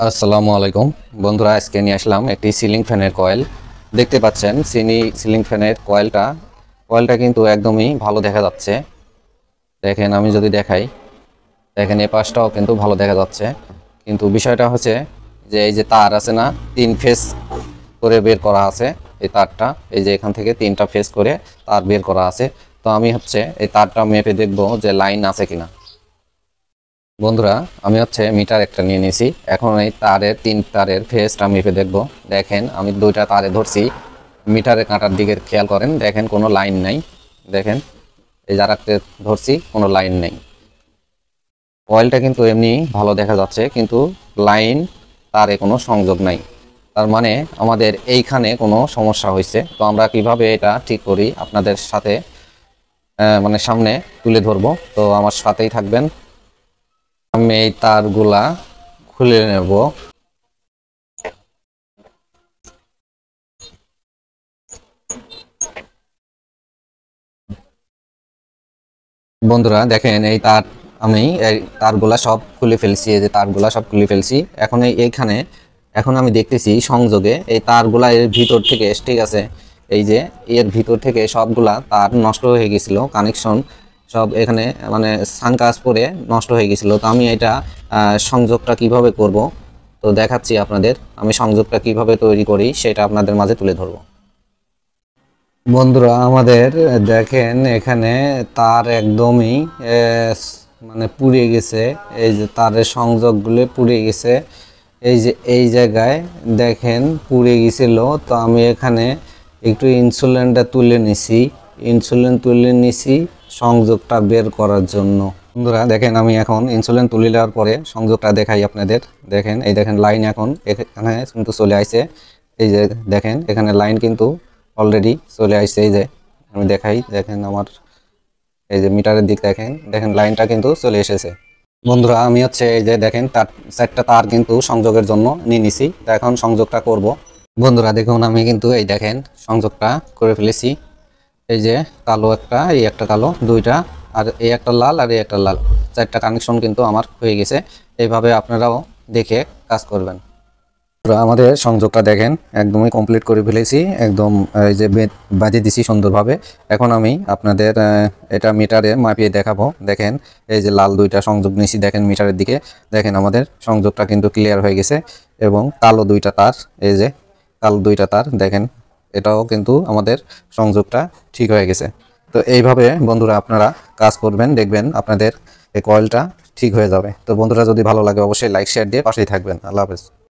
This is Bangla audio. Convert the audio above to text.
আসসালামু আলাইকুম বন্ধুরা, আজকে নিয়ে আসলাম একটি সিলিং ফ্যানের কয়েল। দেখতে পাচ্ছেন সিলিং ফ্যানের কয়েলটা কিন্তু একদমই ভালো দেখা যাচ্ছে। দেখেন, আমি যদি দেখাই, দেখেন এই পাশটাও কিন্তু ভালো দেখা যাচ্ছে। কিন্তু বিষয়টা হচ্ছে যে এই যে তার আছে না, 3 ফেজ করে বের করা আছে। এই তারটা, এই যে এখান থেকে 3টা ফেজ করে তার বের করা আছে। তো আমি এই তারটা মেপে দেখব যে লাইন আছে কিনা। বন্ধুরা, আমি মিটার একটা নিয়ে নিয়েছি। এখন এই তিন তারের ফেজটা মেপে দেখব। দেখেন, আমি 2টা তারে ধরছি। মিটারের কাঁটার দিকে খেয়াল করেন, দেখেন কোনো লাইন নাই। দেখেন, এই যারাতে ধরছি কোনো লাইন নেই। কয়েলটা কিন্তু এমনি ভালো দেখা যাচ্ছে, কিন্তু লাইন তারে কোনো সংযোগ নাই। তার মানে আমাদের এইখানে কোনো সমস্যা হয়েছে। তো আমরা কিভাবে এটা ঠিক করি আপনাদের সাথে মানে সামনে তুলে ধরবো। তো আমার সাথেই থাকবেন। আমি এই তারগুলা খুলে নেব। বন্ধুরা দেখেন, এই তারগুলা সব খুলে ফেলছি। এই যে তারগুলা সব খুলে ফেলছি। এখন আমি দেখতেছি সংযোগে এই তারগুলা এর ভিতর থেকে, ঠিক আছে, এই যে এর ভিতর থেকে সবগুলা তার নষ্ট হয়ে গেছিল। কানেকশন সব এখানে মানে সানকাজ পরে নষ্ট হয়ে গেছিল। তো আমি এটা সংযোগটা কিভাবে করব তো দেখাচ্ছি আপনাদের। আমি সংযোগটা কিভাবে তৈরি করি সেটা আপনাদের মাঝে তুলে ধরবো। বন্ধুরা আমাদের দেখেন, এখানে তার একদমই মানে পুড়ে গেছে। এই যে তারের সংযোগগুলো পুড়ে গেছে। এই যে এই জায়গায় দেখেন পুড়ে গেছিল। তো আমি এখানে একটু ইনসুলেন্টটা তুলে নিছি সংযোগটা বের করার জন্য। বন্ধুরা দেখেন, আমি এখন ইনসুলেন্ট তুলে নেওয়ার পরে সংযোগটা দেখাই আপনাদের। দেখেন, এই দেখেন লাইন এখন এখানে কিন্তু চলে আসছে। এই যে দেখেন, এখানে লাইন কিন্তু অলরেডি চলে আসছে। এই যে আমি দেখাই, দেখেন আমার এই যে মিটারের দিক দেখেন, দেখেন লাইনটা কিন্তু চলে এসেছে। বন্ধুরা আমি এই যে দেখেন তার 4টা তার কিন্তু সংযোগের জন্য নিয়ে নিছি। তো এখন সংযোগটা করব। বন্ধুরা দেখুন, আমি কিন্তু এই দেখেন সংযোগটা করে ফেলেছি। এই যে কালো একটা, এই একটা কালো, 2টা, আর এই একটা লাল, আর এই একটা লাল, 4টা কানেকশন কিন্তু আমার হয়ে গেছে। এইভাবে আপনারাও দেখে কাজ করবেন। আমাদের সংযোগটা দেখেন একদমই কমপ্লিট করে ফেলেছি। একদম এই যে বাঁধে দিছি সুন্দরভাবে। এখন আমি আপনাদের এটা মিটারে মাপিয়ে দেখাবো। দেখেন, এই যে লাল 2টা সংযোগ নিয়েছি, দেখেন মিটারের দিকে। দেখেন আমাদের সংযোগটা কিন্তু ক্লিয়ার হয়ে গেছে। এবং কালো 2টা তার, এই যে কালো 2টা তার দেখেন, এটাও কিন্তু আমাদের সংযোগটা ঠিক হয়ে গেছে। তো এইভাবে বন্ধুরা আপনারা কাজ করবেন, দেখবেন আপনাদের এই কয়েলটা ঠিক হয়ে যাবে। তো বন্ধুরা, যদি ভালো লাগে অবশ্যই লাইক শেয়ার দিয়ে পাশেই থাকবেন। আল্লাহ হাফেজ।